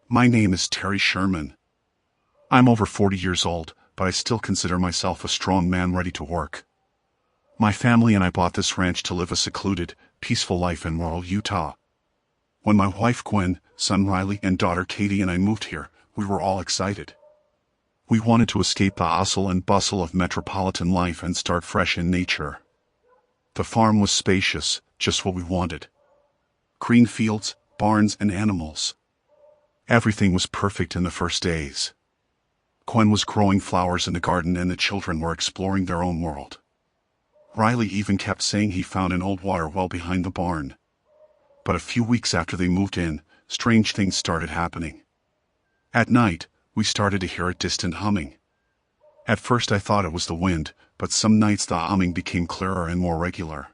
My name is Terry Sherman. I'm over 40 years old, but I still consider myself a strong man ready to work. My family and I bought this ranch to live a secluded, peaceful life in rural Utah. When my wife Gwen, son Riley, and daughter Katie and I moved here, we were all excited. We wanted to escape the hustle and bustle of metropolitan life and start fresh in nature. The farm was spacious, just what we wanted. Green fields, barns, and animals. Everything was perfect in the first days. Gwen was growing flowers in the garden and the children were exploring their own world. Riley even kept saying he found an old water well behind the barn. But a few weeks after they moved in, strange things started happening. At night, we started to hear a distant humming. At first I thought it was the wind, but some nights the humming became clearer and more regular.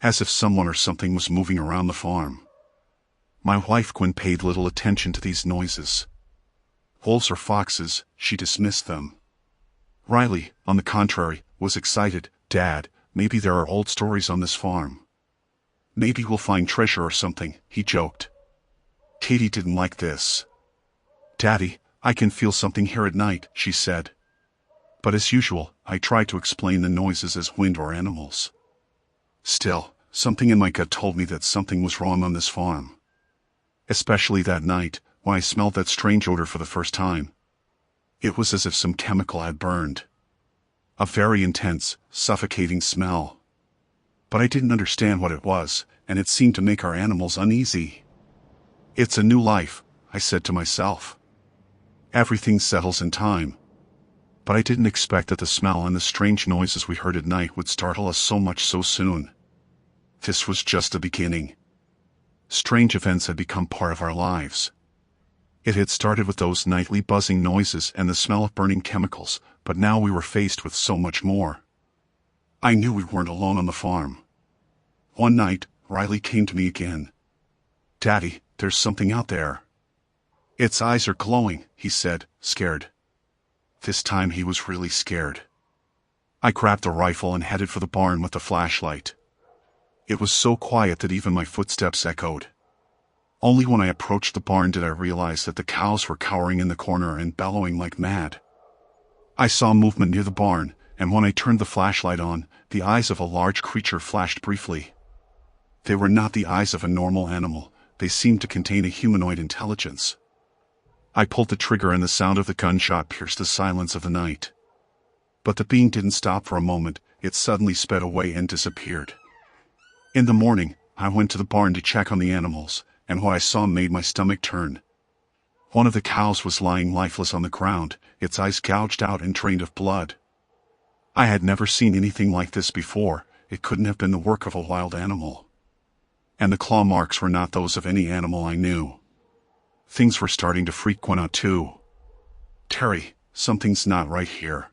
As if someone or something was moving around the farm. My wife Gwen paid little attention to these noises. Wolves or foxes, she dismissed them. Riley, on the contrary, was excited. "Dad, maybe there are old stories on this farm. Maybe we'll find treasure or something," he joked. Katie didn't like this. "Daddy, I can feel something here at night," she said. But as usual, I tried to explain the noises as wind or animals. Still, something in my gut told me that something was wrong on this farm. Especially that night, when I smelled that strange odor for the first time. It was as if some chemical had burned. A very intense, suffocating smell. But I didn't understand what it was, and it seemed to make our animals uneasy. "It's a new life," I said to myself. "Everything settles in time." But I didn't expect that the smell and the strange noises we heard at night would startle us so much so soon. This was just the beginning. Strange events had become part of our lives. It had started with those nightly buzzing noises and the smell of burning chemicals, but now we were faced with so much more. I knew we weren't alone on the farm. One night, Riley came to me again. "Daddy, there's something out there." "Its eyes are glowing," he said, scared. This time he was really scared. I grabbed the rifle and headed for the barn with the flashlight. It was so quiet that even my footsteps echoed. Only when I approached the barn did I realize that the cows were cowering in the corner and bellowing like mad. I saw movement near the barn, and when I turned the flashlight on, the eyes of a large creature flashed briefly. They were not the eyes of a normal animal, they seemed to contain a humanoid intelligence. I pulled the trigger and the sound of the gunshot pierced the silence of the night. But the being didn't stop for a moment, it suddenly sped away and disappeared. In the morning, I went to the barn to check on the animals, and what I saw made my stomach turn. One of the cows was lying lifeless on the ground, its eyes gouged out and drained of blood. I had never seen anything like this before. It couldn't have been the work of a wild animal. And the claw marks were not those of any animal I knew. Things were starting to freak Gwen out too. "Terry, something's not right here.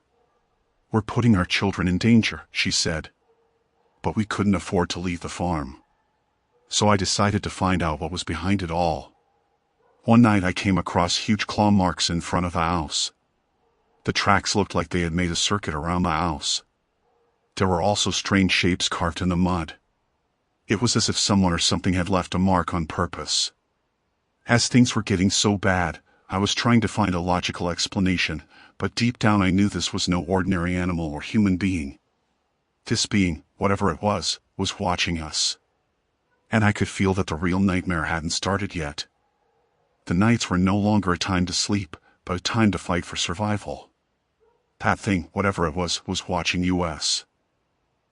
We're putting our children in danger," she said. But we couldn't afford to leave the farm. So I decided to find out what was behind it all. One night I came across huge claw marks in front of the house. The tracks looked like they had made a circuit around the house. There were also strange shapes carved in the mud. It was as if someone or something had left a mark on purpose. As things were getting so bad, I was trying to find a logical explanation, but deep down I knew this was no ordinary animal or human being. This being, whatever it was watching us. And I could feel that the real nightmare hadn't started yet. The nights were no longer a time to sleep, but a time to fight for survival. That thing, whatever it was watching us.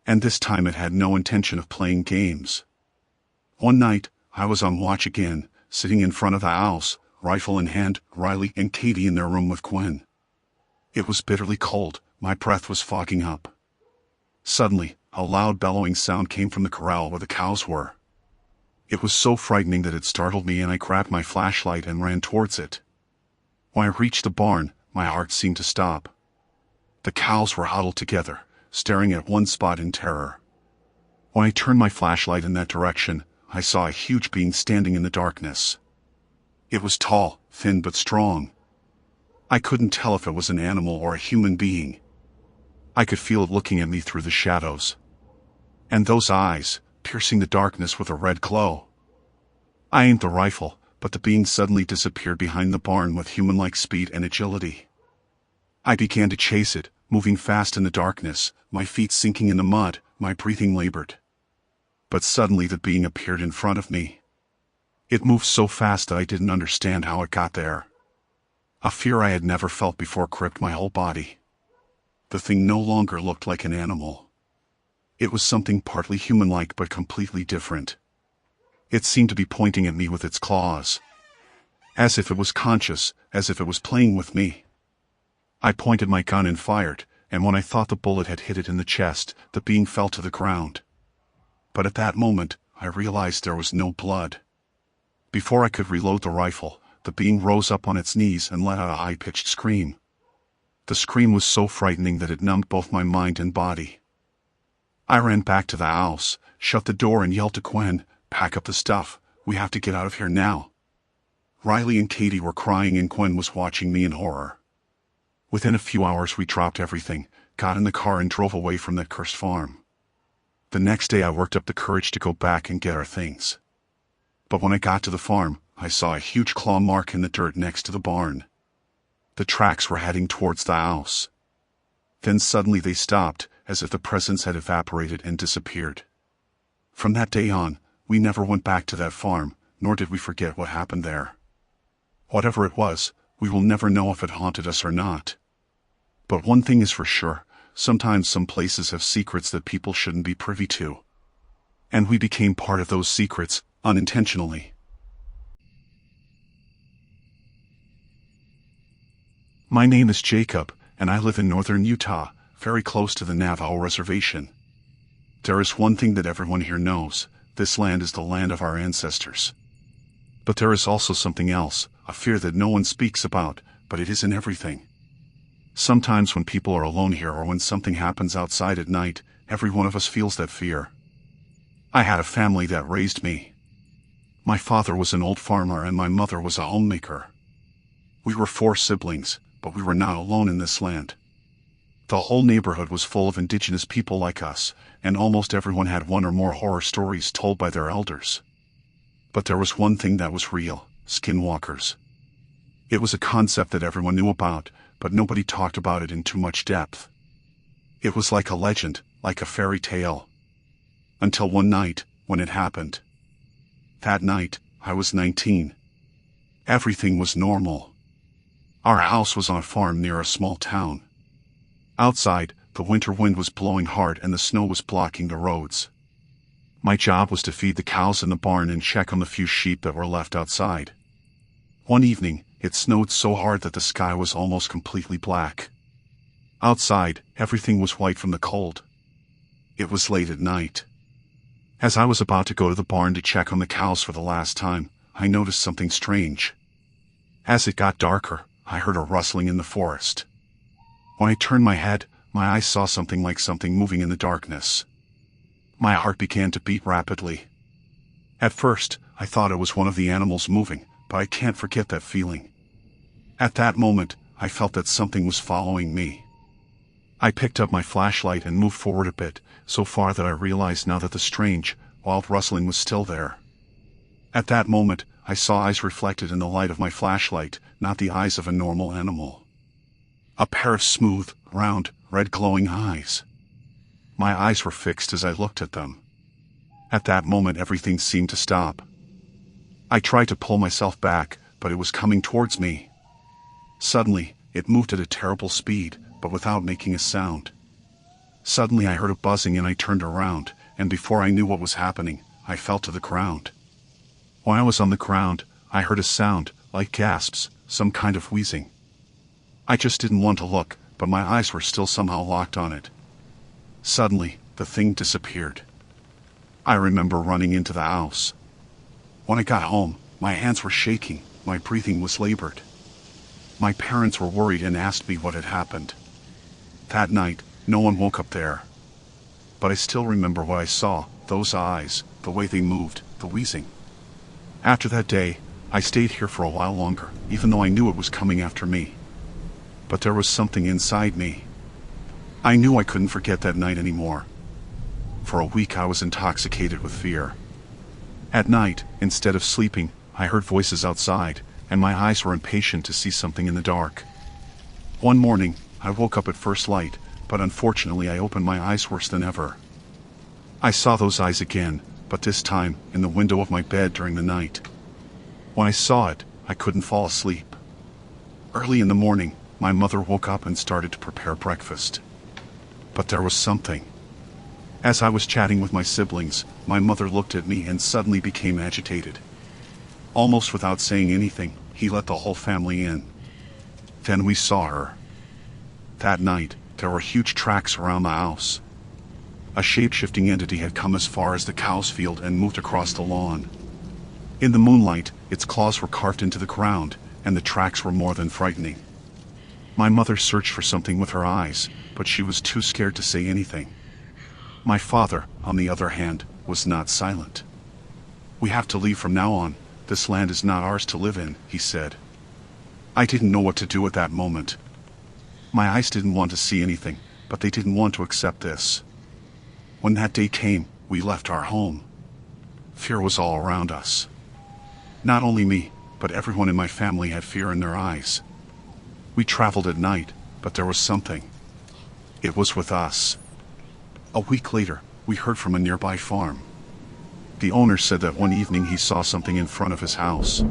And this time it had no intention of playing games. One night, I was on watch again, sitting in front of the house, rifle in hand, Riley and Katie in their room with Gwen. It was bitterly cold, my breath was fogging up. Suddenly, a loud bellowing sound came from the corral where the cows were. It was so frightening that it startled me and I grabbed my flashlight and ran towards it. When I reached the barn, my heart seemed to stop. The cows were huddled together, staring at one spot in terror. When I turned my flashlight in that direction, I saw a huge being standing in the darkness. It was tall, thin but strong. I couldn't tell if it was an animal or a human being. I could feel it looking at me through the shadows. And those eyes, piercing the darkness with a red glow. I aimed the rifle, but the being suddenly disappeared behind the barn with human-like speed and agility. I began to chase it, moving fast in the darkness, my feet sinking in the mud, my breathing labored. But suddenly the being appeared in front of me. It moved so fast that I didn't understand how it got there. A fear I had never felt before gripped my whole body. The thing no longer looked like an animal. It was something partly human-like but completely different. It seemed to be pointing at me with its claws. As if it was conscious, as if it was playing with me. I pointed my gun and fired, and when I thought the bullet had hit it in the chest, the being fell to the ground. But at that moment, I realized there was no blood. Before I could reload the rifle, the being rose up on its knees and let out a high-pitched scream. The scream was so frightening that it numbed both my mind and body. I ran back to the house, shut the door and yelled to Gwen, "Pack up the stuff, we have to get out of here now." Riley and Katie were crying and Gwen was watching me in horror. Within a few hours we dropped everything, got in the car and drove away from that cursed farm. The next day I worked up the courage to go back and get our things. But when I got to the farm, I saw a huge claw mark in the dirt next to the barn. The tracks were heading towards the house. Then suddenly they stopped, as if the presence had evaporated and disappeared. From that day on, we never went back to that farm, nor did we forget what happened there. Whatever it was, we will never know if it haunted us or not. But one thing is for sure, sometimes some places have secrets that people shouldn't be privy to. And we became part of those secrets, unintentionally. My name is Jacob, and I live in northern Utah, very close to the Navajo Reservation. There is one thing that everyone here knows: this land is the land of our ancestors. But there is also something else, a fear that no one speaks about, but it is in everything. Sometimes when people are alone here or when something happens outside at night, every one of us feels that fear. I had a family that raised me. My father was an old farmer and my mother was a homemaker. We were 4 siblings, but we were not alone in this land. The whole neighborhood was full of indigenous people like us, and almost everyone had one or more horror stories told by their elders. But there was one thing that was real: skinwalkers. It was a concept that everyone knew about, but nobody talked about it in too much depth. It was like a legend, like a fairy tale. Until one night, when it happened. That night, I was 19. Everything was normal. Our house was on a farm near a small town. Outside, the winter wind was blowing hard and the snow was blocking the roads. My job was to feed the cows in the barn and check on the few sheep that were left outside. One evening, it snowed so hard that the sky was almost completely black. Outside, everything was white from the cold. It was late at night. As I was about to go to the barn to check on the cows for the last time, I noticed something strange. As it got darker, I heard a rustling in the forest. When I turned my head, my eyes saw something like something moving in the darkness. My heart began to beat rapidly. At first, I thought it was one of the animals moving, but I can't forget that feeling. At that moment, I felt that something was following me. I picked up my flashlight and moved forward a bit, so far that I realized now that the strange, wild rustling was still there. At that moment, I saw eyes reflected in the light of my flashlight, not the eyes of a normal animal. A pair of smooth, round, red glowing eyes. My eyes were fixed as I looked at them. At that moment everything seemed to stop. I tried to pull myself back, but it was coming towards me. Suddenly, it moved at a terrible speed, but without making a sound. Suddenly I heard a buzzing and I turned around, and before I knew what was happening, I fell to the ground. When I was on the ground, I heard a sound, like gasps, some kind of wheezing. I just didn't want to look, but my eyes were still somehow locked on it. Suddenly, the thing disappeared. I remember running into the house. When I got home, my hands were shaking, my breathing was labored. My parents were worried and asked me what had happened. That night, no one woke up there. But I still remember what I saw, those eyes, the way they moved, the wheezing. After that day, I stayed here for a while longer, even though I knew it was coming after me. But there was something inside me. I knew I couldn't forget that night anymore. For a week I was intoxicated with fear. At night, instead of sleeping, I heard voices outside, and my eyes were impatient to see something in the dark. One morning, I woke up at first light, but unfortunately I opened my eyes worse than ever. I saw those eyes again, but this time, in the window of my bed during the night. When I saw it, I couldn't fall asleep. Early in the morning, my mother woke up and started to prepare breakfast. But there was something. As I was chatting with my siblings, my mother looked at me and suddenly became agitated. Almost without saying anything, he let the whole family in. Then we saw her. That night, there were huge tracks around the house. A shape-shifting entity had come as far as the cow's field and moved across the lawn. In the moonlight, its claws were carved into the ground, and the tracks were more than frightening. My mother searched for something with her eyes, but she was too scared to say anything. My father, on the other hand, was not silent. "We have to leave from now on. This land is not ours to live in," he said. I didn't know what to do at that moment. My eyes didn't want to see anything, but they didn't want to accept this. When that day came, we left our home. Fear was all around us. Not only me, but everyone in my family had fear in their eyes. We traveled at night, but there was something. It was with us. A week later, we heard from a nearby farm. The owner said that one evening he saw something in front of his house.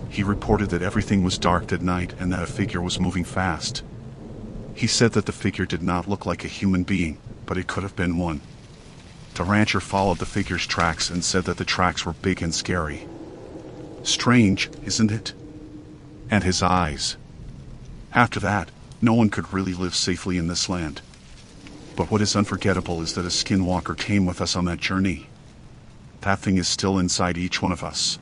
He reported that everything was dark at night and that a figure was moving fast. He said that the figure did not look like a human being, but it could have been one. The rancher followed the figure's tracks and said that the tracks were big and scary. Strange, isn't it? And his eyes. After that, no one could really live safely in this land. But what is unforgettable is that a skinwalker came with us on that journey. That thing is still inside each one of us.